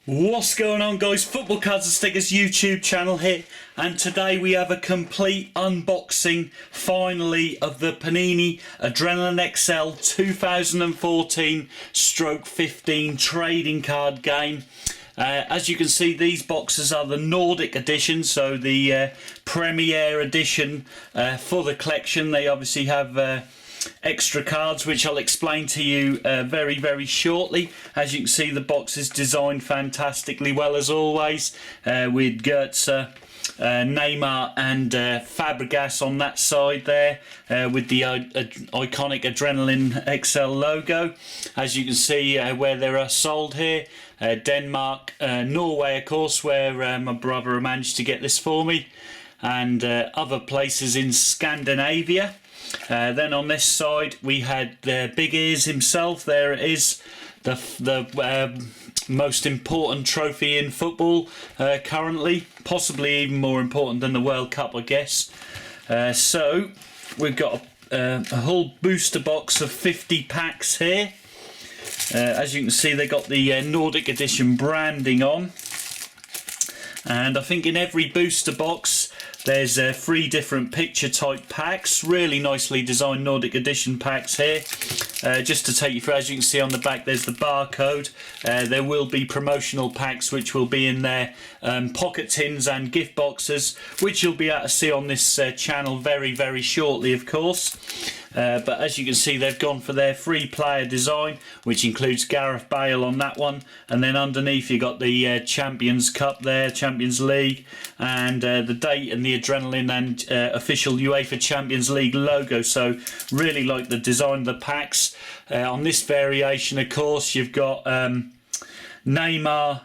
What's going on, guys? Football Cards and Stickers YouTube channel here, and today we have a complete unboxing finally of the Panini ADRENALYN XL 2014/15 trading card game. As you can see, these boxes are the Nordic Edition, so the Premier Edition for the collection. They obviously have extra cards which I'll explain to you very shortly. As you can see, the box is designed fantastically well as always, with Goetze, Neymar and Fabregas on that side there, with the iconic ADRENALYN XL logo. As you can see where they are sold here, Denmark, Norway of course, where my brother managed to get this for me, and other places in Scandinavia. Then on this side we had Big Ears himself. There it is, the most important trophy in football currently, possibly even more important than the World Cup, I guess. So we've got a whole booster box of 50 packs here. As you can see, they got the Nordic Edition branding on, and I think in every booster box there's 3 different picture type packs. Really nicely designed Nordic Edition packs here. Just to take you through, as you can see on the back there's the barcode. There will be promotional packs which will be in their pocket tins and gift boxes, which you'll be able to see on this channel very shortly, of course. But as you can see, they've gone for their 3-player design, which includes Gareth Bale on that one, and then underneath you got the Champions Cup there, Champions League, and the date and the ADRENALYN and official UEFA Champions League logo. So really like the design of the packs. On this variation, of course, you've got Neymar,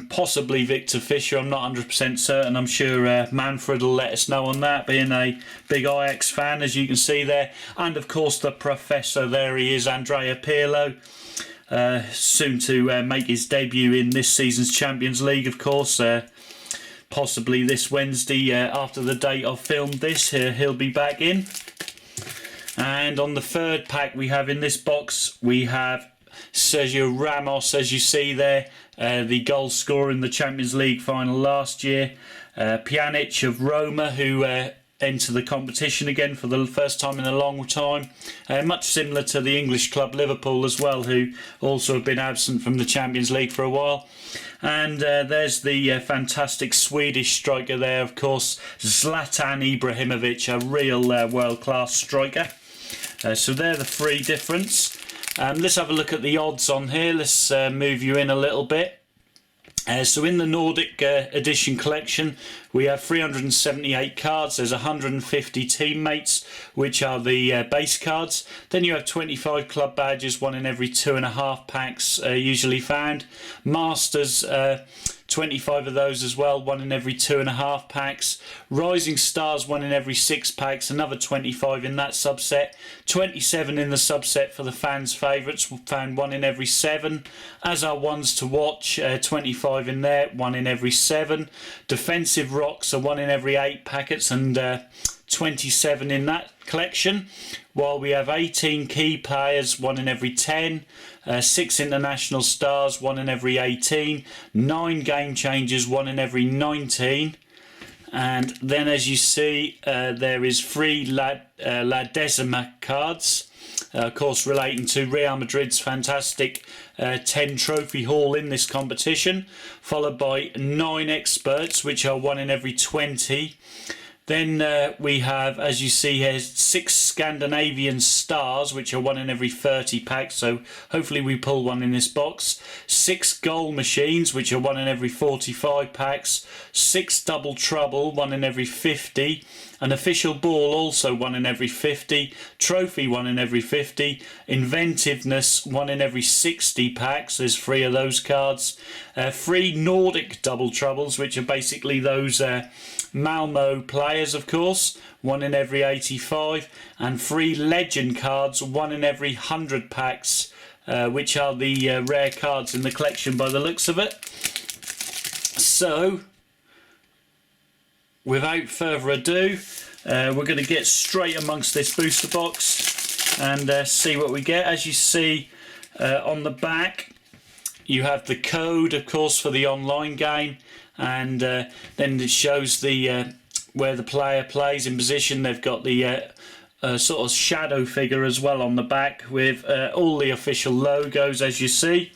possibly Victor Fisher. I'm not 100% certain. I'm sure Manfred will let us know on that, being a big Ajax fan, as you can see there. And of course the Professor, there he is, Andrea Pirlo, soon to make his debut in this season's Champions League, of course. Possibly this Wednesday, after the date I've filmed this, he'll be back in. And on the third pack we have in this box, we have Sergio Ramos, as you see there, the goal scorer in the Champions League final last year. Pjanic of Roma, who enter the competition again for the first time in a long time. Much similar to the English club Liverpool as well, who also have been absent from the Champions League for a while. And there's the fantastic Swedish striker there, of course, Zlatan Ibrahimovic, a real world-class striker. So they're the 3 difference. Let's have a look at the odds on here. Let's move you in a little bit. So in the Nordic Edition collection we have 378 cards. There's 150 teammates, which are the base cards. Then you have 25 club badges, 1 in every 2.5 packs usually found. Masters, 25 of those as well, 1 in every 2.5 packs. Rising Stars, 1 in every 6 packs, another 25 in that subset. 27 in the subset for the fans' favourites, found 1 in every 7. As are ones to watch, 25 in there, 1 in every 7. Defensive Rocks are 1 in every 8 packets, and 27 in that collection, while we have 18 key players, 1 in every 10, 6 international stars, 1 in every 18, 9 game changers, 1 in every 19, and then as you see there is 3 La Decima cards, of course relating to Real Madrid's fantastic 10 trophy haul in this competition, followed by 9 experts, which are 1 in every 20. Then we have, as you see here, 6 Scandinavian stars, which are 1 in every 30 packs, so hopefully we pull 1 in this box. 6 goal machines, which are 1 in every 45 packs. 6 double trouble, 1 in every 50. An official ball, also 1 in every 50. Trophy, 1 in every 50. Inventiveness, 1 in every 60 packs. There's 3 of those cards. 3 Nordic double troubles, which are basically those Malmo players, of course, 1 in every 85. And 3 legend cards, 1 in every 100 packs, which are the rare cards in the collection by the looks of it. So without further ado, we're going to get straight amongst this booster box and see what we get. As you see on the back, you have the code, of course, for the online game, and then it shows the where the player plays in position. They've got the sort of shadow figure as well on the back with all the official logos, as you see.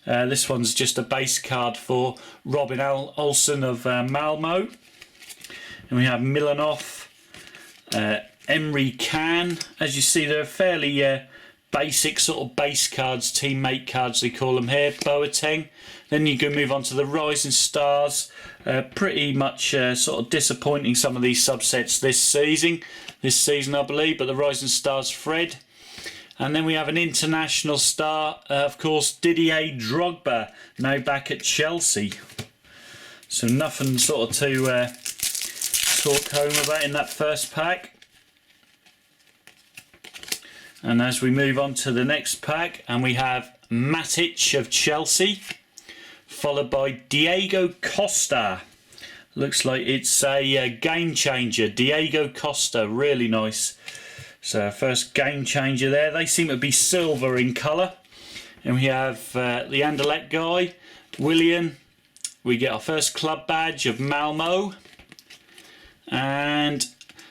This one's just a base card for Robin Olsen of Malmo. And we have Milanov, Emre Can. As you see, they're fairly basic sort of base cards, teammate cards they call them here. Boateng. Then you can move on to the Rising Stars. Pretty much sort of disappointing, some of these subsets this season I believe, but the Rising Stars Fred. And then we have an international star, of course, Didier Drogba, now back at Chelsea. So nothing sort of to talk home about in that first pack. And as we move on to the next pack, and we have Matic of Chelsea, followed by Diego Costa. Looks like it's a game changer. Diego Costa, really nice. So first game changer there. They seem to be silver in colour. And we have the Anderlecht guy, William. We get our first club badge of Malmo. And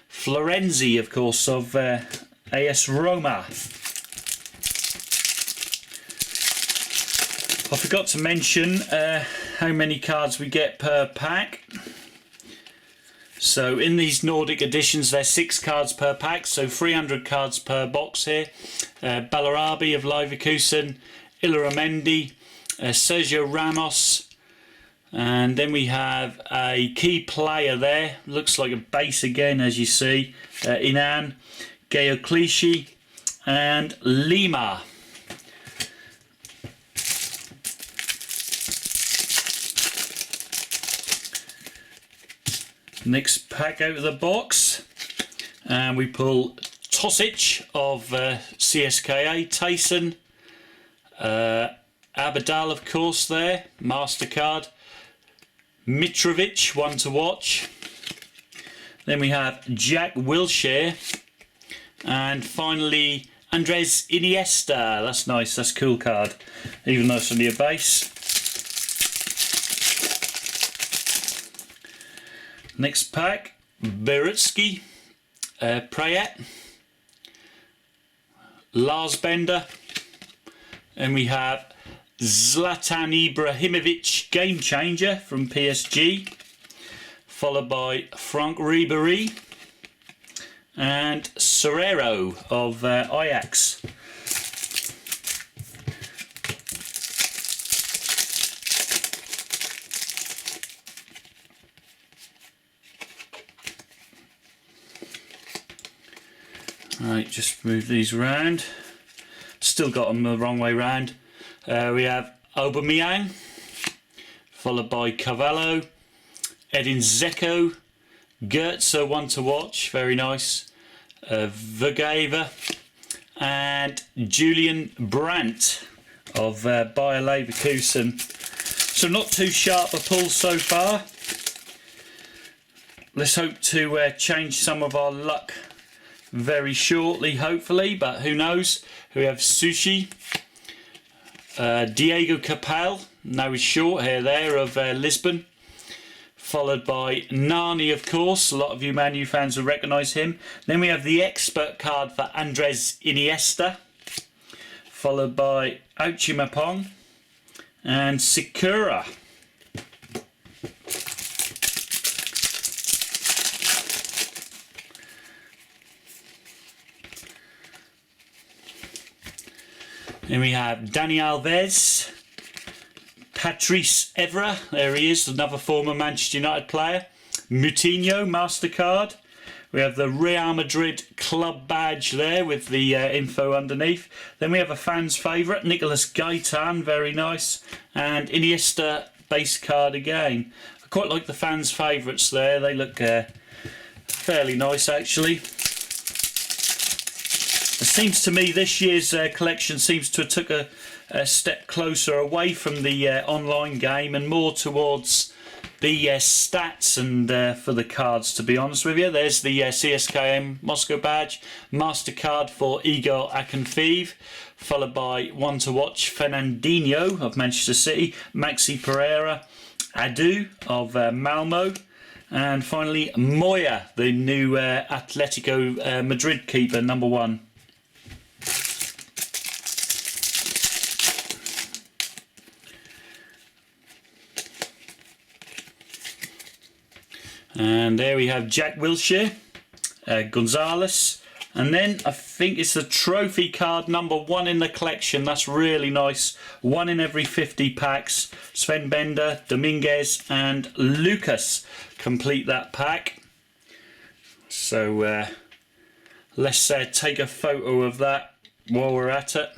Florenzi, of course, of AS Roma. I forgot to mention how many cards we get per pack. So in these Nordic editions, there's 6 cards per pack, so 300 cards per box here. Bellarabi of Leverkusen, Illaramendi, Sergio Ramos, and then we have a key player there. Looks like a base again, as you see. Inan, Geo Clichy, and Lima. Next pack out of the box, and we pull Tosic of CSKA, Tyson, Abadal, of course, there, MasterCard, Mitrovic, one to watch. Then we have Jack Wilshere, and finally Andres Iniesta. That's nice, that's a cool card, even though it's only a base. Next pack, Berutsky, Prayet, Lars Bender, and we have Zlatan Ibrahimovic, game changer from PSG, followed by Frank Ribéry and Serrero of Ajax. Right, just move these around. Still got them the wrong way round. We have Aubameyang, followed by Cavallo, Edin Dzeko, Goetze, one to watch, very nice. Vergava, and Julian Brandt of Bayer Leverkusen. So not too sharp a pull so far. Let's hope to change some of our luck very shortly, hopefully, but who knows. We have Sushi, Diego Capel, now with short hair there, of Lisbon, followed by Nani, of course. A lot of you Man U fans will recognise him. Then we have the expert card for Andres Iniesta, followed by Ochimapong and Sikura. Then we have Dani Alves, Patrice Evra, there he is, another former Manchester United player. Moutinho, MasterCard. We have the Real Madrid club badge there with the info underneath. Then we have a fan's favourite, Nicolas Gaitan, very nice. And Iniesta base card again. I quite like the fans' favourites there, they look fairly nice actually. It seems to me this year's collection seems to have took a step closer away from the online game and more towards the stats and for the cards, to be honest with you. There's the CSKM Moscow badge, MasterCard for Igor Akinfeev, followed by one to watch Fernandinho of Manchester City, Maxi Pereira, Adu of Malmo, and finally Moya, the new Atletico Madrid keeper, #1. And there we have Jack Wilshere, Gonzalez, and then I think it's the trophy card #1 in the collection. That's really nice. 1 in every 50 packs. Sven Bender, Dominguez and Lucas complete that pack. So let's take a photo of that while we're at it.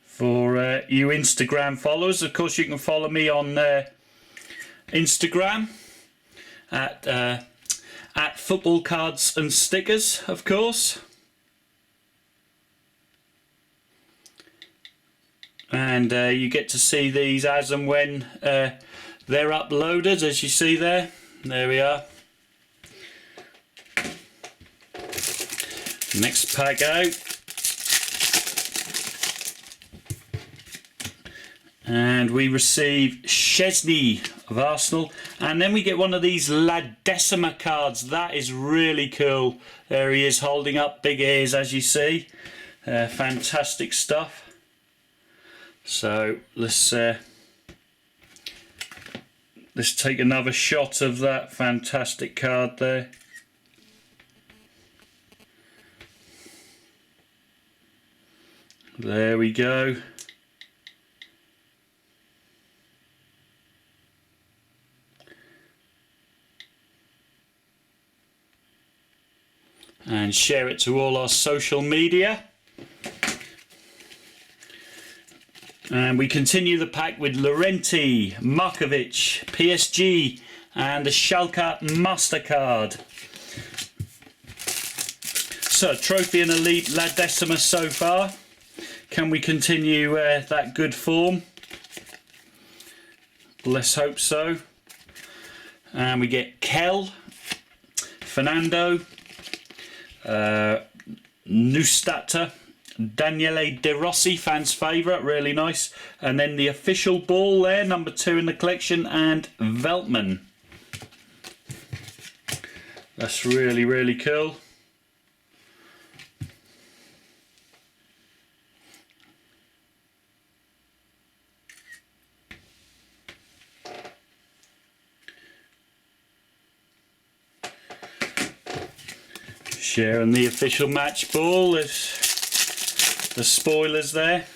For you Instagram followers, of course, you can follow me on Instagram at Football Cards and Stickers, of course. And you get to see these as and when they're uploaded, as you see there. There we are. Next pack out. And we receive Szczesny of Arsenal, and then we get one of these La Decima cards. That is really cool. There he is, holding up big ears, as you see. Fantastic stuff. So let's take another shot of that fantastic card there. There we go. And share it to all our social media. And we continue the pack with Laurenti, Markovic, PSG and the Schalke MasterCard. So trophy and elite La Decima so far. Can we continue that good form? Let's hope so. And we get Kel, Fernando, Nustata, Daniele De Rossi, fans' favourite, really nice. And then the official ball there, #2 in the collection, and Veltman. That's really, really cool. Sharing the official match ball, there's the spoilers there.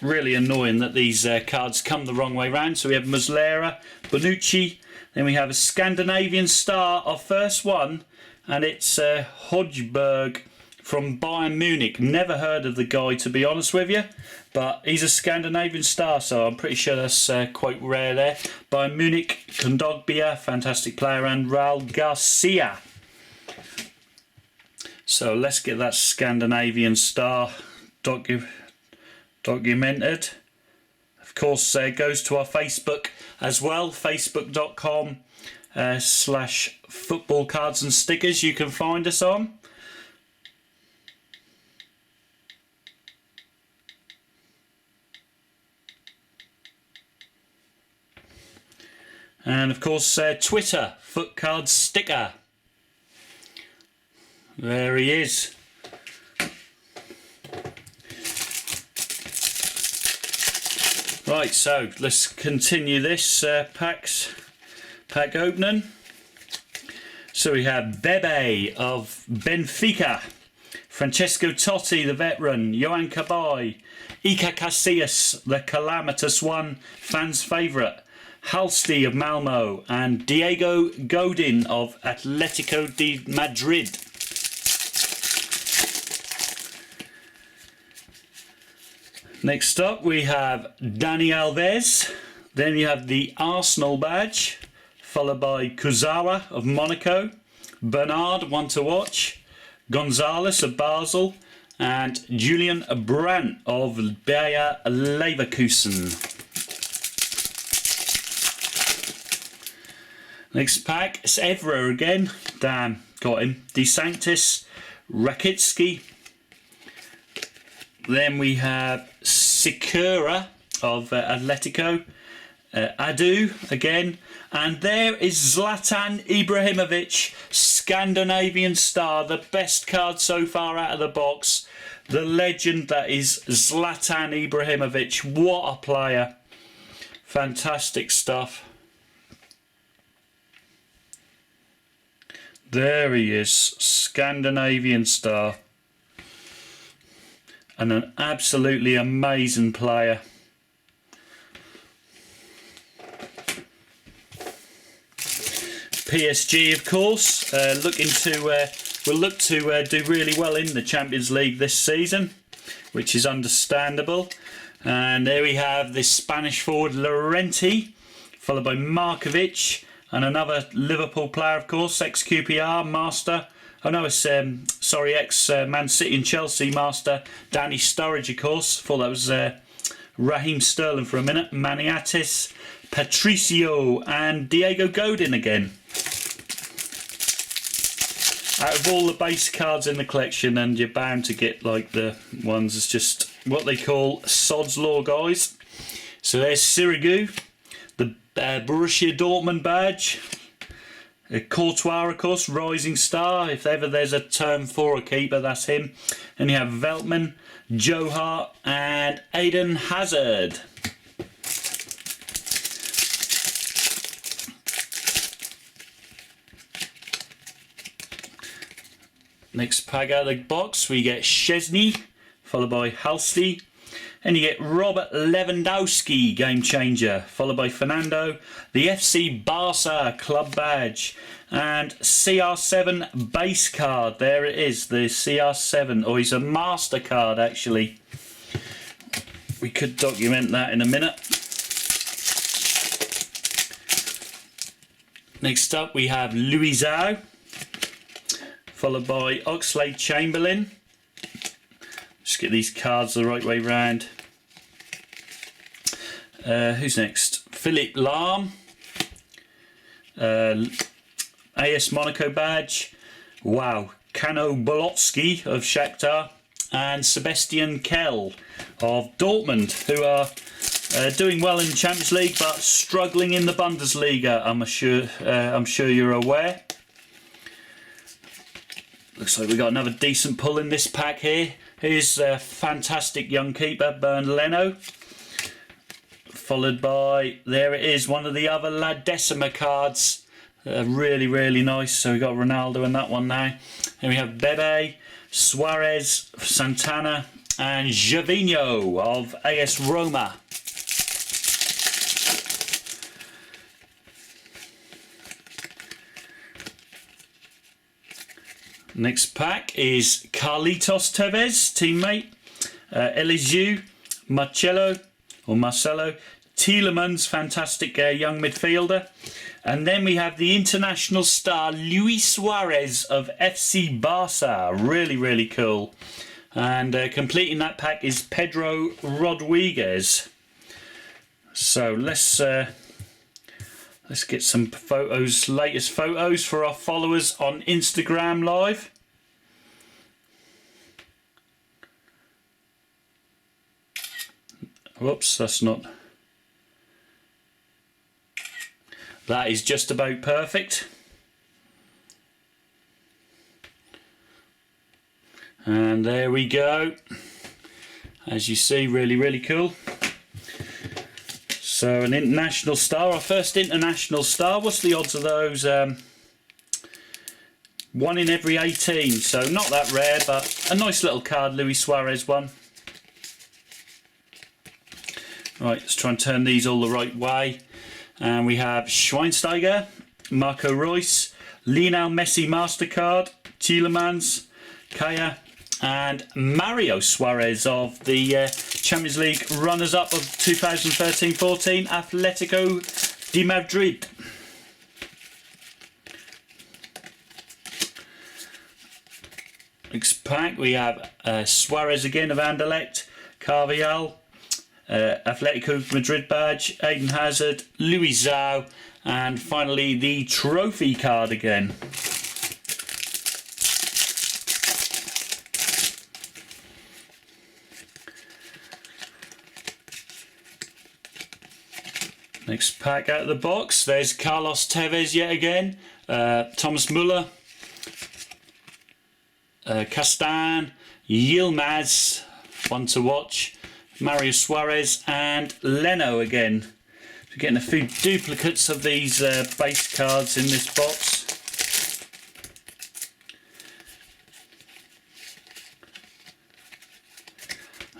Really annoying that these cards come the wrong way round. So we have Muslera, Bonucci, then we have a Scandinavian star, our first one, and it's Hodgberg from Bayern Munich. Never heard of the guy, to be honest with you, but he's a Scandinavian star, so I'm pretty sure that's quite rare there. Bayern Munich, Kondogbia, fantastic player, and Raul Garcia. So let's get that Scandinavian star documented. Of course, it goes to our Facebook as well, facebook.com/football cards and stickers. You can find us on. And of course Twitter, Foot Cards Sticker. There he is. Right, so let's continue this pack opening. So we have Bebe of Benfica, Francesco Totti, the veteran, Johan Cabai, Iker Casillas, the calamitous one, fans' favourite, Halsti of Malmo, and Diego Godin of Atletico de Madrid. Next up we have Dani Alves, then you have the Arsenal badge, followed by Kuzawa of Monaco, Bernard, one to watch. Gonzalez of Basel. And Julian Brandt of Bayer Leverkusen. Next pack, it's Evra again. Damn, got him. De Sanctis, Rakitsky. Then we have Sikura of Atletico. Adu again. And there is Zlatan Ibrahimovic, Scandinavian star, the best card so far out of the box. The legend that is Zlatan Ibrahimovic. What a player. Fantastic stuff. There he is, Scandinavian star. And an absolutely amazing player. PSG, of course, will look to do really well in the Champions League this season, which is understandable. And there we have this Spanish forward Llorente, followed by Markovic, and another Liverpool player, of course, ex-QPR master. Oh no, it's ex-Man City and Chelsea master Danny Sturridge, of course. Thought that was Raheem Sterling for a minute. Maniatis, Patricio, and Diego Godin again. Out of all the base cards in the collection, and you're bound to get like the ones, it's just what they call Sod's Law, guys. So there's Sirigu, the Borussia Dortmund badge. Courtois, of course, rising star. If ever there's a term for a keeper, that's him. And you have Veltman, Joe Hart, and Eden Hazard. Next pack out of the box, we get Szczesny, followed by Halsey. And you get Robert Lewandowski, game changer, followed by Fernando. The FC Barca club badge. And CR7 base card. There it is, the CR7. Or he's a master card, actually. We could document that in a minute. Next up, we have Luizao, followed by Oxlade-Chamberlain. Just get these cards the right way round. Who's next? Philippe Lahm. AS Monaco badge. Wow. Kano Bolotsky of Shakhtar. And Sebastian Kell of Dortmund, who are doing well in the Champions League but struggling in the Bundesliga, I'm sure you're aware. Looks like we got another decent pull in this pack here. Here's a fantastic young keeper, Bernd Leno. Followed by, there it is, one of the other La Decima cards. Really, really nice. So we got Ronaldo in that one now. Then we have Bebe, Suarez, Santana, and Gervinho of AS Roma. Next pack is Carlitos Tevez, teammate, Eliseu, Marcelo, Tielemans, fantastic young midfielder. And then we have the international star Luis Suarez of FC Barca, really, really cool. And completing that pack is Pedro Rodriguez. So let's get some photos, latest photos for our followers on Instagram Live. Whoops, that's not. That is just about perfect. And there we go. As you see, really, really cool. So an international star, our first international star. What's the odds of those? 1 in every 18, so not that rare, but a nice little card, Luis Suarez one. Right, let's try and turn these all the right way. And we have Schweinsteiger, Marco Reus, Lionel Messi MasterCard, Tielemans, Kaya, and Mario Suarez of the Champions League runners-up of 2013-14, Atletico de Madrid. Next pack we have Suarez again of Anderlecht, Carvajal, Atletico Madrid badge, Eden Hazard, Luis Zhao, and finally the trophy card again. Next pack out of the box, there's Carlos Tevez yet again, Thomas Müller, Castan, Yilmaz, one to watch, Mario Suarez, and Leno again. We're getting a few duplicates of these base cards in this box.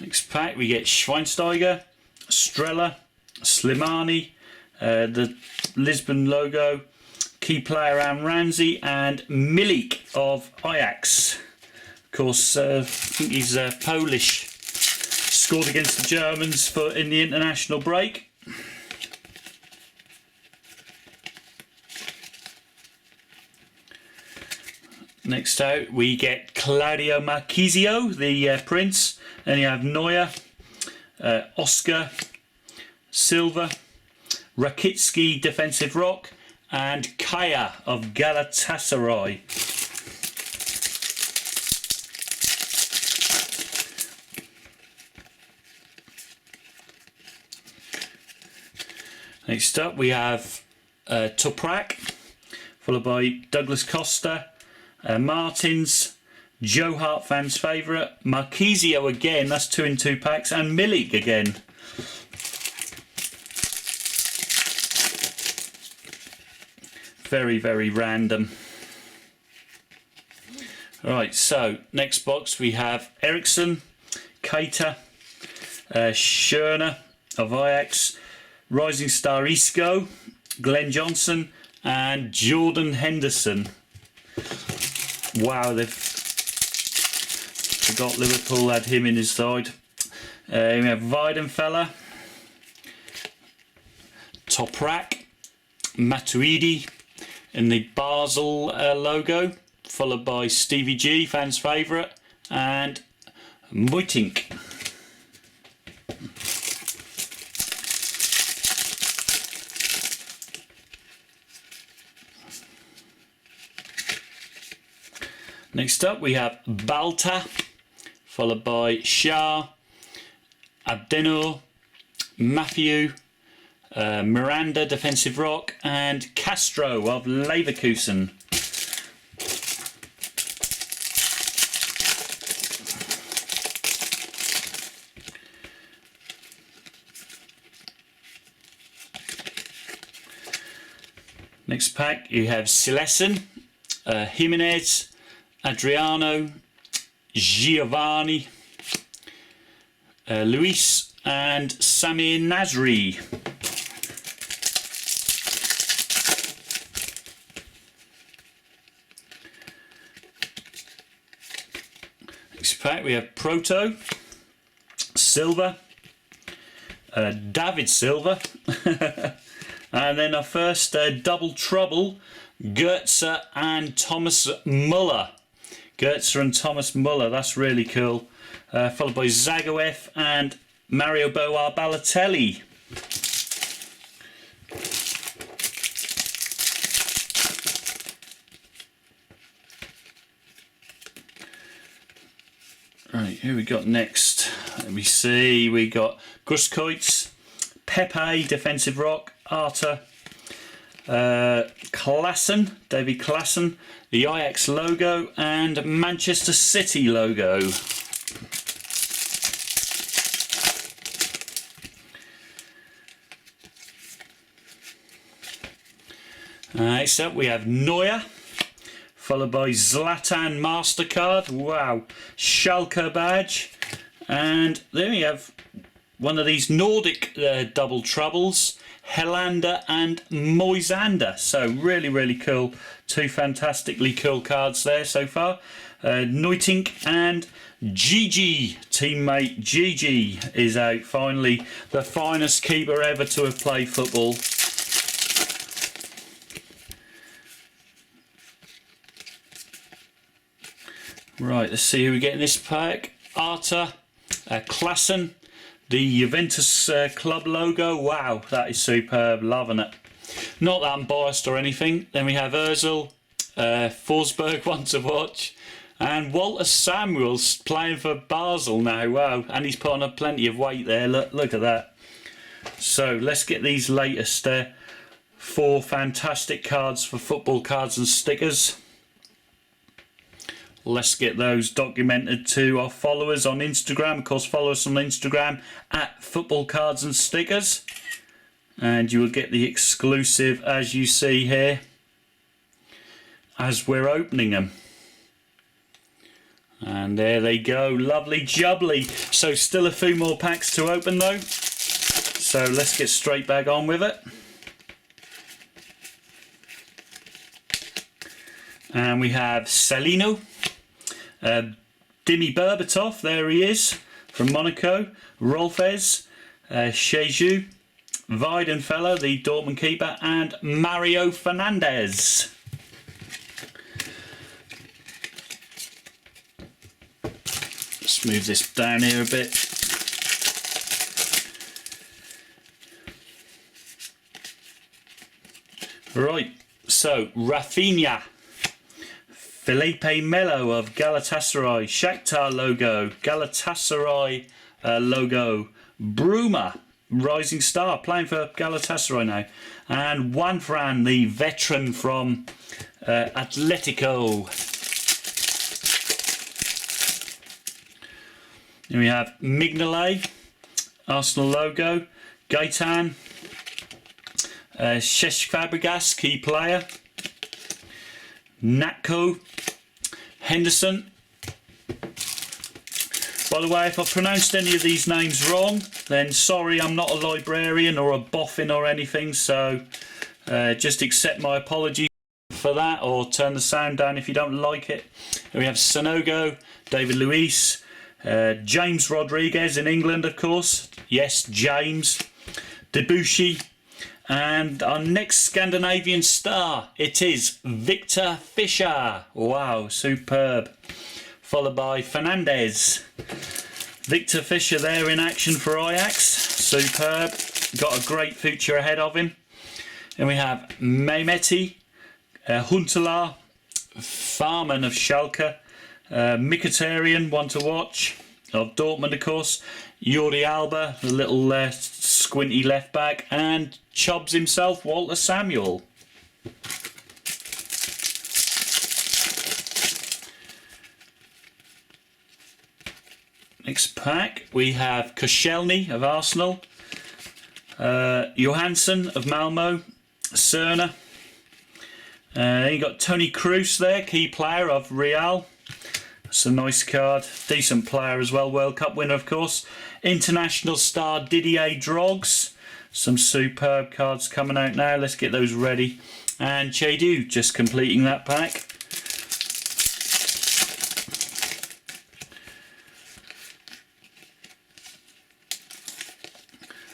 Next pack we get Schweinsteiger, Strella, Slimani, the Lisbon logo, key player Ramsey, and Milik of Ajax. Of course, I think he's Polish. Scored against the Germans in the international break. Next out we get Claudio Marchisio, the Prince, and you have Neuer, Oscar, Silva, Rakitsky defensive rock, and Kaya of Galatasaray. Next up we have Toprak, followed by Douglas Costa, Martins, Joe Hart fans favourite, Marchisio again, that's 2 in 2 packs, and Milik again. Very, very random. Right, so next box we have Eriksson, Keita, Schörner of Ajax, Rising Star Isco, Glenn Johnson, and Jordan Henderson. Wow, they've forgot Liverpool had him in his side. We have Weidenfeller, Toprak, Matuidi in the Basel logo, followed by Stevie G, fans favourite, and Muitink. Next up we have Balta, followed by Shah, Abdenor, Matthew, Miranda defensive rock, and Castro of Leverkusen. Next pack you have Silesen, Jimenez, Adriano, Giovanni, Luis, and Samir Nasri. Next pack we have Proto, Silva, David Silva, and then our first double trouble, Goetze and Thomas Müller. Goetze and Thomas Müller, that's really cool. Followed by Zagoev and Mario Boar Balotelli. Right, who we got next? Let me see. We got Grosskreutz, Pepe, defensive rock, Arta, Klassen, David Klassen, the Ajax logo, and Manchester City logo. Next up we have Neuer, followed by Zlatan MasterCard, wow, Schalke badge, and then we have one of these Nordic double troubles, Helander and Moisander. So really, really cool. 2 fantastically cool cards there so far. Nuitink and Gigi, teammate Gigi is out finally. The finest keeper ever to have played football. Right, let's see who we get in this pack. Arta Klassen, the Juventus club logo. Wow, that is superb. Loving it. Not that I'm biased or anything. Then we have Ozil, Forsberg, one to watch. And Walter Samuels playing for Basel now. Wow, and he's put on plenty of weight there. Look at that. So let's get these latest 4 fantastic cards for football cards and stickers. Let's get those documented to our followers on Instagram. Of course, follow us on Instagram at Football Cards and Stickers. And you will get the exclusive, as you see here, as we're opening them. And there they go, lovely jubbly. So still a few more packs to open though. So let's get straight back on with it. And we have Salino, Dimi Berbatov, there he is, from Monaco, Rolfes, Sheju, Weidenfeller, the Dortmund keeper, and Mario Fernandez. Let's move this down here a bit. Right, so Rafinha, Felipe Melo of Galatasaray, Shakhtar logo, Galatasaray logo, Bruma, rising star, playing for Galatasaray now, and Juanfran, the veteran from Atletico. Then we have Mignolet, Arsenal logo, Gaetan, Cesc Fabregas, key player, Natko, Henderson. By the way, if I pronounced any of these names wrong, then sorry, I'm not a librarian or a boffin or anything, so just accept my apologies for that, or turn the sound down if you don't like it. And we have Sonogo, David Luiz, James Rodriguez in England, of course. Yes, James. Debussy. And our next Scandinavian star, it is Victor Fischer. Wow, superb. Followed by Fernandez. Victor Fischer there in action for Ajax. Superb. Got a great future ahead of him. And we have Mehmeti, Huntelaar, Farman of Schalke, Mkhitaryan, one to watch, of Dortmund of course, Jordi Alba, the little squinty left back, and Chubbs himself, Walter Samuel. Next pack we have Koscielny of Arsenal, Johansson of Malmo, Cerner. You got Tony Kroos there, key player of Real. It's a nice card, decent player as well, World Cup winner of course. International star Didier Drogba. Some superb cards coming out now, let's get those ready. And Chedu just completing that pack.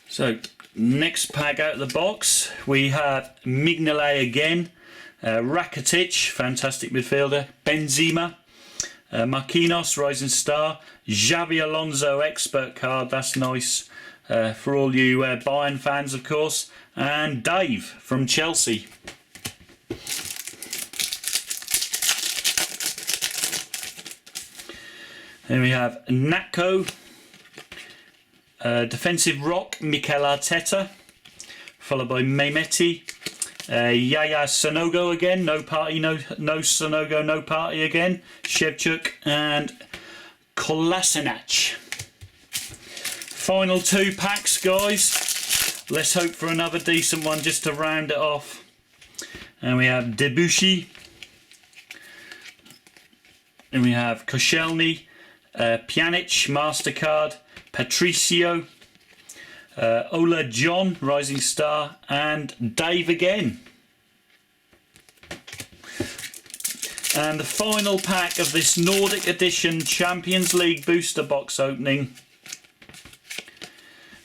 So next pack out of the box we have Mignolet again, Rakitic, fantastic midfielder, Benzema, Marquinhos, rising star, Xabi Alonso, expert card, that's nice for all you Bayern fans of course, and Dave from Chelsea. Then we have Natko, defensive rock, Mikel Arteta, followed by Mehmeti, Yaya Sonogo again, no party, no Sonogo, no party again, Shevchuk, and Kolasinac. Final 2 packs, guys. Let's hope for another decent one just to round it off. And we have Debussy, and we have Koscielny, Pjanic, MasterCard, Patricio, Ola John, rising star, and Dave again. And the final pack of this Nordic Edition Champions League booster box opening,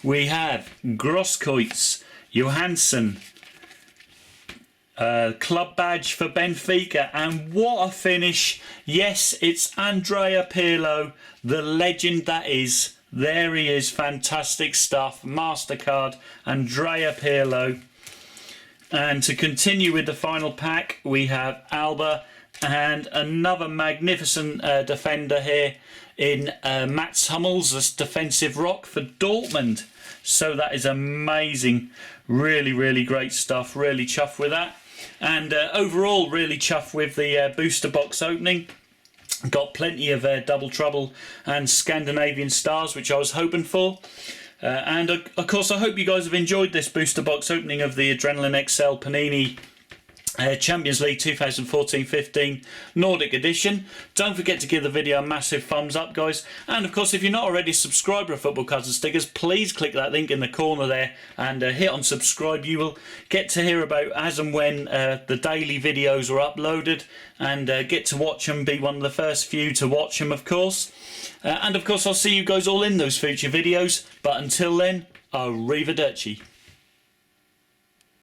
we have Grosskreutz, Johansson, club badge for Benfica, and what a finish. Yes, it's Andrea Pirlo, the legend that is. There he is, fantastic stuff. MasterCard, Andrea Pirlo. And to continue with the final pack, we have Alba and another magnificent defender here in Mats Hummels, this defensive rock for Dortmund. So that is amazing. Really, really great stuff. Really chuffed with that. And overall, really chuffed with the booster box opening. Got plenty of double trouble and Scandinavian stars, which I was hoping for. And of course, I hope you guys have enjoyed this booster box opening of the ADRENALYN XL Panini Champions League 2014-15 Nordic Edition. Don't forget to give the video a massive thumbs up, guys. And of course, if you're not already a subscriber of Football Cards and Stickers, please click that link in the corner there and hit on subscribe. You will get to hear about as and when the daily videos are uploaded, and get to watch them, be one of the first few to watch them, of course. And of course, I'll see you guys all in those future videos. But until then, arrivederci.